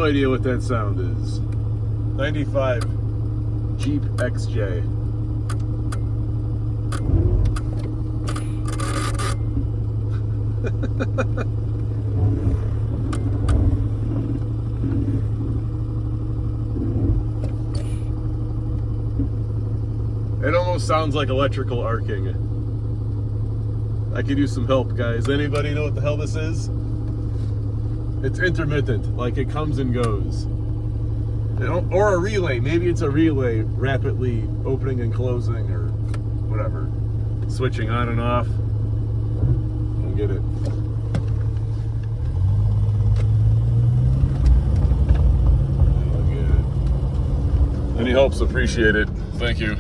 no idea what that sound is. 95 Jeep XJ. It almost sounds like electrical arcing. I could use some help, guys. Anybody know what the hell this is? It's intermittent, like it comes and goes. Or a relay. Maybe it's a relay rapidly opening and closing or whatever. Switching on and off. I don't get it. I don't get it. Any help's appreciated. Thank you.